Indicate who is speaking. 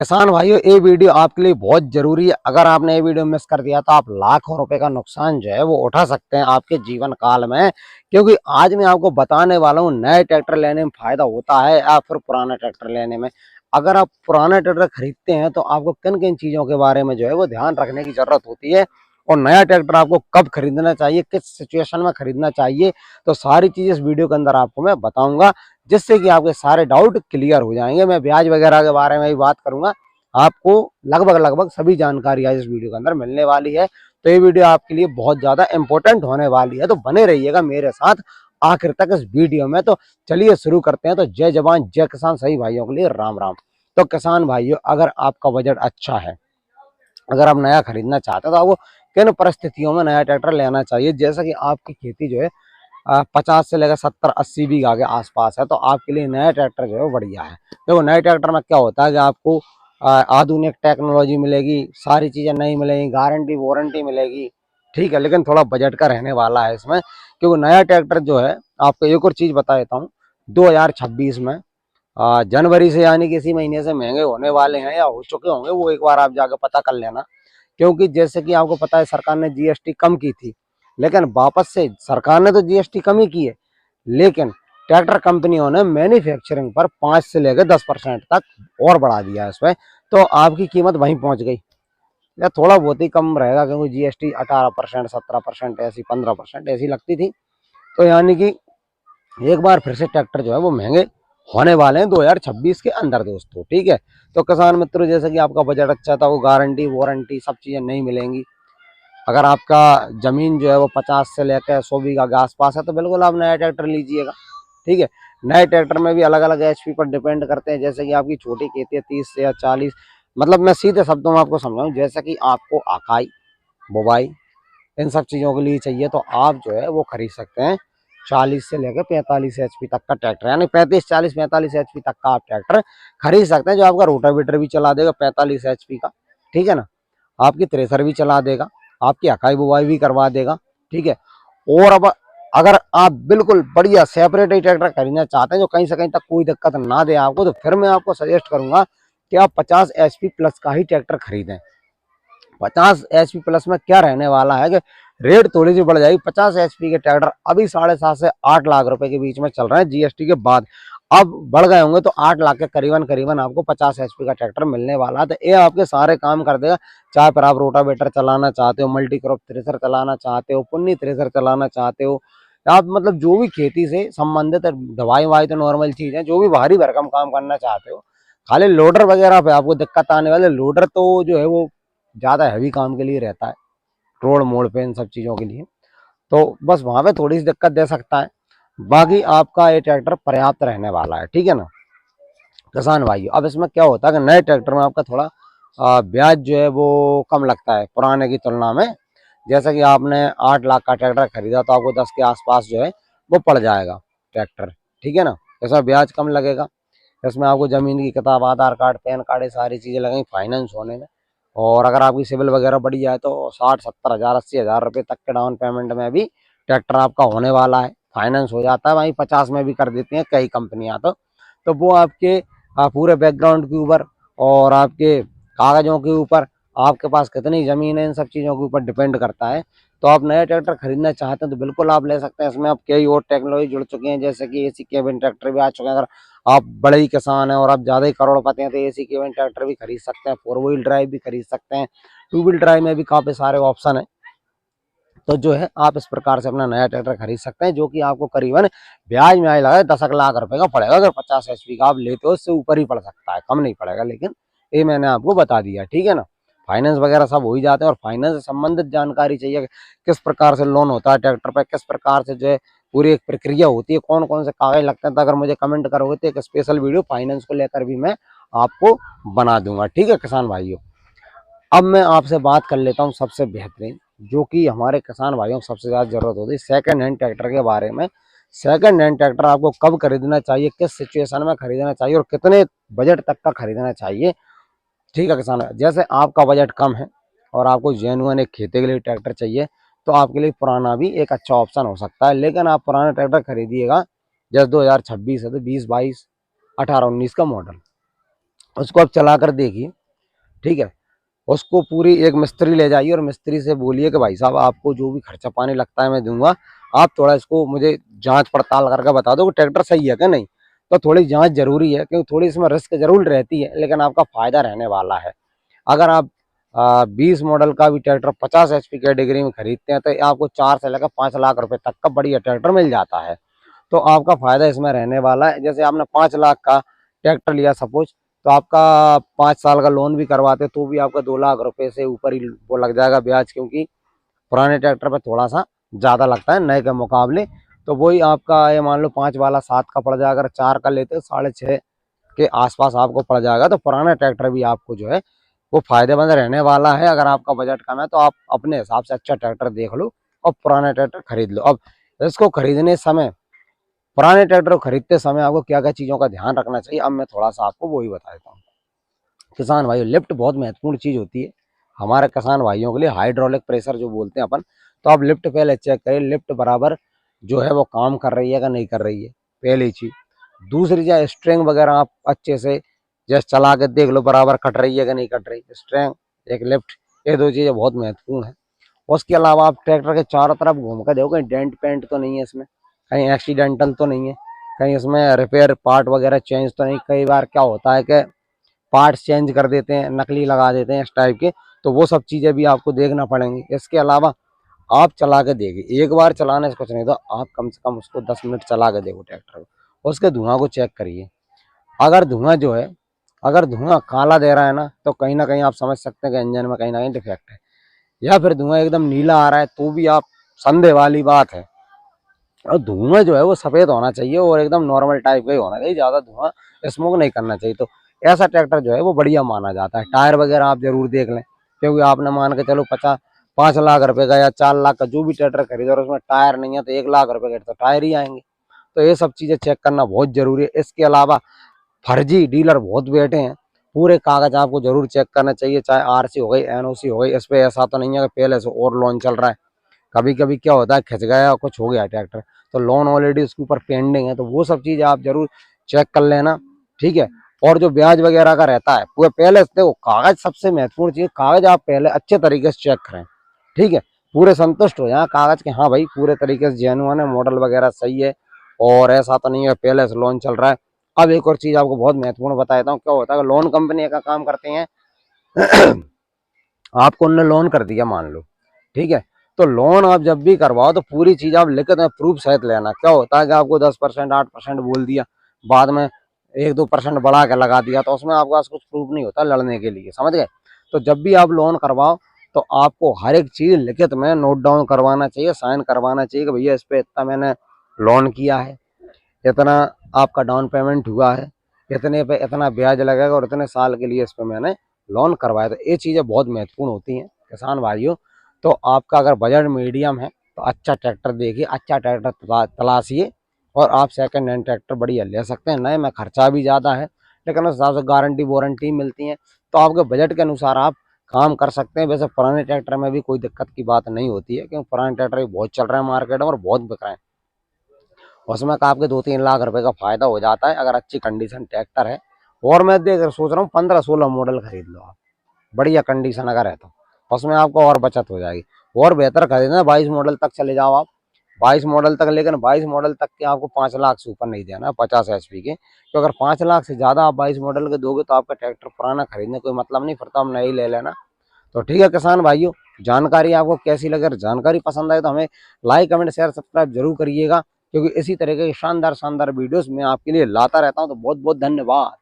Speaker 1: किसान भाइयों, ये वीडियो आपके लिए बहुत जरूरी है। अगर आपने ये वीडियो मिस कर दिया तो आप लाखों रुपए का नुकसान जो है वो उठा सकते हैं आपके जीवन काल में। क्योंकि आज मैं आपको बताने वाला हूँ नए ट्रैक्टर लेने में फायदा होता है या फिर पुराना ट्रैक्टर लेने में। अगर आप पुराना ट्रैक्टर खरीदते हैं तो आपको किन किन चीजों के बारे में जो है वो ध्यान रखने की जरूरत होती है, और नया ट्रैक्टर आपको कब खरीदना चाहिए, किस सिचुएशन में खरीदना चाहिए, तो सारी चीजें इस वीडियो के अंदर आपको मैं बताऊंगा, जिससे कि आपके सारे डाउट क्लियर हो जाएंगे। मैं ब्याज वगैरह के बारे में भी बात करूंगा। आपको लगभग लगभग सभी जानकारी आज इस वीडियो के अंदर मिलने वाली है। तो ये वीडियो आपके लिए बहुत ज्यादा इंपॉर्टेंट होने वाली है, तो बने रहिएगा मेरे साथ आखिर तक इस वीडियो में। तो चलिए शुरू करते हैं। तो जय जवान जय किसान सही भाइयों के लिए राम राम। तो किसान भाइयों, अगर आपका बजट अच्छा है, अगर आप नया खरीदना चाहते हैं, तो आपको किन परिस्थितियों में नया ट्रैक्टर लेना चाहिए। जैसा कि आपकी खेती जो है 50 से लेकर 70-80 बीघा के आसपास है, तो आपके लिए नया ट्रैक्टर जो है बढ़िया है। देखो, नए ट्रैक्टर में क्या होता है कि आपको आधुनिक टेक्नोलॉजी मिलेगी, सारी चीजें नई मिलेगी, गारंटी वारंटी मिलेगी, ठीक है। लेकिन थोड़ा बजट का रहने वाला है इसमें, क्योंकि नया ट्रैक्टर जो है, आपको एक और चीज बता देता हूँ। 2026 में जनवरी से, यानी कि इसी महीने से महंगे होने वाले हैं या हो चुके होंगे, वो एक बार आप जाकर पता कर लेना। क्योंकि जैसे कि आपको पता है, सरकार ने जीएसटी कम की थी, लेकिन वापस से सरकार ने तो जीएसटी कम ही की है, लेकिन ट्रैक्टर कंपनियों ने मैन्युफैक्चरिंग पर 5 से लेकर 10% तक और बढ़ा दिया है इसमें। तो आपकी कीमत वहीं पहुंच गई, या थोड़ा बहुत ही कम रहेगा, क्योंकि जीएसटी 18%, 17% ऐसी, 15% ऐसी लगती थी। तो यानी कि एक बार फिर से ट्रैक्टर जो है वो महंगे होने वाले हैं 2026 के अंदर दोस्तों, ठीक है। तो किसान मित्रों, जैसे कि आपका बजट अच्छा था, वो गारंटी वारंटी सब चीजें नहीं मिलेंगी। अगर आपका जमीन जो है वो 50 से लेकर 100 बीघा के आसपास है, तो बिल्कुल आप नया ट्रैक्टर लीजिएगा, ठीक है। नए ट्रैक्टर में भी अलग अलग एचपी पर डिपेंड करते हैं। जैसे कि आपकी छोटी खेती है 30 से या 40, मतलब मैं सीधे शब्दों में आपको समझाऊं, जैसे कि आपको आकाई, बुवाई, इन सब चीजों के लिए चाहिए, तो आप जो है वो खरीद सकते हैं 40 से लेकर 45 एचपी तक का ट्रैक्टर, यानी 35-40-45 एचपी तक का आप ट्रैक्टर खरीद सकते हैं, जो आपका रोटावेटर भी चला देगा 45 एचपी का, ठीक है ना। आपकी थ्रेसर भी चला देगा, आपकी अकाई बुवाई भी करवा देगा, ठीक है। और अब अगर आप बिल्कुल बढ़िया सेपरेट ही ट्रैक्टर खरीदना चाहते हैं, जो कहीं से कहीं तक कोई दिक्कत ना दे आपको, तो फिर मैं आपको सजेस्ट करूंगा कि आप 50 एचपी प्लस का ही ट्रैक्टर खरीदें। 50 एचपी प्लस में क्या रहने वाला है कि रेट थोड़ी सी बढ़ जाएगी। 50 एचपी के ट्रैक्टर अभी 7.5 से 8 लाख रुपए के बीच में चल रहे हैं जीएसटी के बाद। अब बढ़ गए होंगे, तो 8 लाख के करीबन करीबन आपको 50 एचपी का ट्रैक्टर मिलने वाला है। तो ये आपके सारे काम कर देगा। चाहे फिर आप रोटावेटर चलाना चाहते हो, मल्टी क्रॉप थ्रेसर चलाना चाहते हो, पुन्नी थ्रेसर चलाना चाहते हो, आप मतलब जो भी खेती से संबंधित दवाई वाई तो नॉर्मल चीज है, जो भी भारी भरकम काम करना चाहते हो। खाली लोडर वगैरह पे आपको दिक्कत आने वाले, लोडर तो जो है वो ज्यादा हैवी काम के लिए रहता है, रोड मोड़ पे इन सब चीजों के लिए, तो बस वहां पे थोड़ी सी दिक्कत दे सकता है। बाकी आपका ये ट्रैक्टर पर्याप्त रहने वाला है, ठीक है ना किसान भाई। अब इसमें क्या होता है कि नए ट्रैक्टर में आपका थोड़ा ब्याज जो है वो कम लगता है पुराने की तुलना में। जैसा कि आपने 8 लाख का ट्रैक्टर खरीदा, तो आपको 10 के आसपास जो है वो पड़ जाएगा ट्रैक्टर, ठीक है ना। इसमें ब्याज कम लगेगा। इसमें आपको जमीन की किताब, आधार कार्ड, पैन कार्ड, ये सारी चीजें लगेंगी फाइनेंस होने में। और अगर आपकी सिविल वगैरह बढ़ी जाए, तो 60-70 हज़ार, 80 हज़ार रुपये तक के डाउन पेमेंट में भी ट्रैक्टर आपका होने वाला है, फाइनेंस हो जाता है। वहीं 50 में भी कर देती हैं कई कंपनियां। तो वो आपके पूरे बैकग्राउंड के ऊपर और आपके कागजों के ऊपर, आपके पास कितनी जमीन है, इन सब चीजों के ऊपर डिपेंड करता है। तो आप नया ट्रैक्टर खरीदना चाहते हैं तो बिल्कुल आप ले सकते हैं। इसमें अब कई और टेक्नोलॉजी जुड़ चुकी है, जैसे कि एसी केबिन ट्रैक्टर भी आ चुके हैं। अगर आप बड़े ही किसान हैं और आप ज्यादा ही करोड़पति हैं, तो एसी केबिन ट्रैक्टर भी खरीद सकते हैं, 4 व्हील ड्राइव भी खरीद सकते हैं, 2 व्हील ड्राइव में भी काफी सारे ऑप्शन है। तो जो है आप इस प्रकार से अपना नया ट्रैक्टर खरीद सकते हैं, जो कि आपको करीबन ब्याज में आए लगा 10 लाख रुपए का पड़ेगा। अगर 50 एचपी का आप लेते हो, इससे ऊपर ही पड़ सकता है, कम नहीं पड़ेगा, लेकिन ये मैंने आपको बता दिया, ठीक है ना। फाइनेंस वगैरह सब हो ही जाते हैं, और फाइनेंस से संबंधित जानकारी चाहिए, किस प्रकार से लोन होता है ट्रैक्टर पर, किस प्रकार से जो है पूरी एक प्रक्रिया होती है, कौन कौन से कागज लगते हैं, तो अगर मुझे कमेंट करोगे तो एक स्पेशल वीडियो फाइनेंस को लेकर भी मैं आपको बना दूंगा, ठीक है किसान भाइयों। अब मैं आपसे बात कर लेता हूँ सबसे बेहतरीन, जो कि हमारे किसान भाइयों को सबसे ज्यादा जरूरत होती है, सेकंड हैंड ट्रैक्टर के बारे में। सेकंड हैंड ट्रैक्टर आपको कब खरीदना चाहिए, किस सिचुएशन में खरीदना चाहिए, और कितने बजट तक का खरीदना चाहिए, ठीक है किसान। जैसे आपका बजट कम है और आपको जेन्युइन एक खेती के लिए ट्रैक्टर चाहिए, तो आपके लिए पुराना भी एक अच्छा ऑप्शन हो सकता है। लेकिन आप पुराना ट्रैक्टर खरीदिएगा, जैसे 2026 है, तो 20, 22, 18, 19 का मॉडल, उसको आप चला कर देखिए, ठीक है। उसको पूरी एक मिस्त्री ले जाइए और मिस्त्री से बोलिए कि भाई साहब आपको जो भी खर्चा पानी लगता है मैं दूंगा, आप थोड़ा इसको मुझे जांच पड़ताल करके बता दो कि ट्रैक्टर सही है क्या नहीं। तो थोड़ी जांच जरूरी है, क्योंकि थोड़ी इसमें रिस्क जरूर रहती है, लेकिन आपका फायदा रहने वाला है। अगर आप 20 मॉडल का भी ट्रैक्टर 50 HP कैटेगरी में खरीदते हैं तो आपको 4 से लेकर 5 लाख रुपए तक का बढ़िया ट्रैक्टर मिल जाता है। तो आपका फायदा इसमें रहने वाला है। जैसे आपने 5 लाख का ट्रैक्टर लिया सपोज, तो आपका 5 साल का लोन भी करवाते तो भी आपका 2 लाख रुपए से ऊपर ही वो लग जाएगा ब्याज, क्योंकि पुराने ट्रैक्टर पे थोड़ा सा ज्यादा लगता है नए के मुकाबले। तो वही आपका ये मान लो 5 वाला 7 का पड़ जाएगा, अगर 4 का लेते 6.5 के आसपास आपको पड़ जाएगा। तो पुराना ट्रैक्टर भी आपको जो है वो फायदेमंद रहने वाला है। अगर आपका बजट कम है तो आप अपने हिसाब से अच्छा ट्रैक्टर देख लो और पुराना ट्रैक्टर खरीद लो। अब इसको खरीदने समय, पुराने ट्रैक्टर को खरीदते समय आपको क्या क्या चीजों का ध्यान रखना चाहिए, अब मैं थोड़ा सा आपको वो ही बता देता हूँ। किसान भाइयों, लिफ्ट बहुत महत्वपूर्ण चीज होती है हमारे किसान भाइयों के लिए, हाइड्रोलिक प्रेशर जो बोलते हैं अपन। तो आप लिफ्ट पहले चेक करिए, लिफ्ट बराबर जो है वो काम कर रही है या नहीं कर रही है, पहली चीज। दूसरी चीज, स्ट्रिंग वगैरह आप अच्छे से जस्ट चला के देख लो बराबर कट रही है कि नहीं कट रही, स्ट्रिंग एक लिफ्ट, ये दो चीजें बहुत महत्वपूर्ण है। उसके अलावा आप ट्रैक्टर के चारों तरफ घूम कर देखो कहीं डेंट पेंट तो नहीं है इसमें, कहीं एक्सीडेंटल तो नहीं है, कहीं इसमें रिपेयर पार्ट वगैरह चेंज तो नहीं। कई बार क्या होता है कि पार्ट्स चेंज कर देते हैं, नकली लगा देते हैं इस टाइप के, तो वो सब चीजें भी आपको देखना पड़ेंगी। इसके अलावा आप चला के देखिए, एक बार चलाने से कुछ नहीं, तो आप कम से कम उसको 10 मिनट चला के देखो ट्रैक्टर को, उसके धुआं को चेक करिए। अगर धुआं जो है, अगर धुआं काला दे रहा है ना कहीं आप समझ सकते हैं कि इंजन में कहीं ना कहीं डिफेक्ट है। या फिर धुआं एकदम नीला आ रहा है तो भी आप संदेह वाली बात है। और धुआं जो है वो सफेद होना चाहिए और एकदम नॉर्मल टाइप का ही होना चाहिए, ज्यादा धुआं स्मोक नहीं करना चाहिए। तो ऐसा ट्रैक्टर जो है वो बढ़िया माना जाता है। टायर वगैरह आप जरूर देख लें, क्योंकि आपने मान के चलो 5 लाख रुपए का या 4 लाख का जो भी ट्रैक्टर खरीदो और उसमें टायर नहीं है तो 1 लाख रुपए के तो टायर ही आएंगे। तो ये सब चीजें चेक करना बहुत जरूरी है। इसके अलावा फर्जी डीलर बहुत बैठे हैं, पूरे कागज आपको जरूर चेक करना चाहिए, चाहे RC हो गई, NOC हो गई। इस पे ऐसा तो नहीं है कि पहले से और लोन चल रहा है। कभी कभी क्या होता है खिंच गया कुछ हो गया ट्रैक्टर, तो लोन ऑलरेडी उसके ऊपर पेंडिंग है, तो वो सब चीजें आप जरूर चेक कर लेना, ठीक है। और जो ब्याज वगैरह का रहता है पूरे पहले से देखो, कागज सबसे महत्वपूर्ण चीज, कागज आप पहले अच्छे तरीके से चेक करें, ठीक है। पूरे संतुष्ट हो जाए कागज के, हाँ भाई पूरे तरीके से जेन्युइन है, मॉडल वगैरह सही है और ऐसा तो नहीं है पहले से लोन चल रहा है। अब एक और चीज आपको बहुत महत्वपूर्ण बता देता हूँ, क्या होता है लोन कंपनी का काम करते हैं। आपको उन्होंने लोन कर दिया मान लो, ठीक है। तो लोन आप जब भी करवाओ तो पूरी चीज आप लिखित में प्रूफ सहित लेना। क्या होता है कि आपको 10% 8% बोल दिया, बाद में 1-2% बढ़ा के लगा दिया, तो उसमें आपके पास कुछ प्रूफ नहीं होता लड़ने के लिए, समझ गए। तो जब भी आप लोन करवाओ तो आपको हर एक चीज लिखित में नोट डाउन करवाना चाहिए, साइन करवाना चाहिए कि भैया इस पे इतना मैंने लोन किया है, इतना आपका डाउन पेमेंट हुआ है, इतने पे इतना ब्याज लगेगा और इतने साल के लिए इस पे मैंने लोन करवाया। तो ये चीज़ें बहुत महत्वपूर्ण होती हैं किसान भाइयों। तो आपका अगर बजट मीडियम है तो अच्छा ट्रैक्टर देखिए, अच्छा ट्रैक्टर तलाशिए और आप सेकंड हैंड ट्रैक्टर बढ़िया ले सकते हैं। नए में खर्चा भी ज़्यादा है, लेकिन उस हिसाब से गारंटी वारंटी मिलती है, तो आपके बजट के अनुसार आप काम कर सकते हैं। वैसे पुराने ट्रैक्टर में भी कोई दिक्कत की बात नहीं होती है, क्योंकि पुराने ट्रैक्टर भी बहुत चल रहे हैं मार्केट में और बहुत बिक रहे हैं। उसमें का आपके 2-3 लाख रुपए का फायदा हो जाता है अगर अच्छी कंडीशन ट्रैक्टर है। और मैं देख सोच रहा हूँ 15-16 मॉडल खरीद लो आप, बढ़िया कंडीशन अगर है तो उसमें आपको और बचत हो जाएगी। और बेहतर खरीदना 22 मॉडल तक चले जाओ आप, 22 मॉडल तक, लेकिन 22 मॉडल तक के आपको 5 लाख से ऊपर नहीं देना, 50 HP के। तो अगर 5 लाख से ज्यादा आप 22 मॉडल के दोगे तो आपका ट्रैक्टर पुराना खरीदने कोई मतलब नहीं, फिर तो आप नई ले लेना। तो ठीक है किसान भाइयों, जानकारी आपको कैसी लगे, अगर जानकारी पसंद आए तो हमें लाइक कमेंट शेयर सब्सक्राइब जरूर करिएगा, क्योंकि इसी तरह के शानदार शानदार वीडियोस मैं आपके लिए लाता रहता हूं। तो बहुत बहुत धन्यवाद।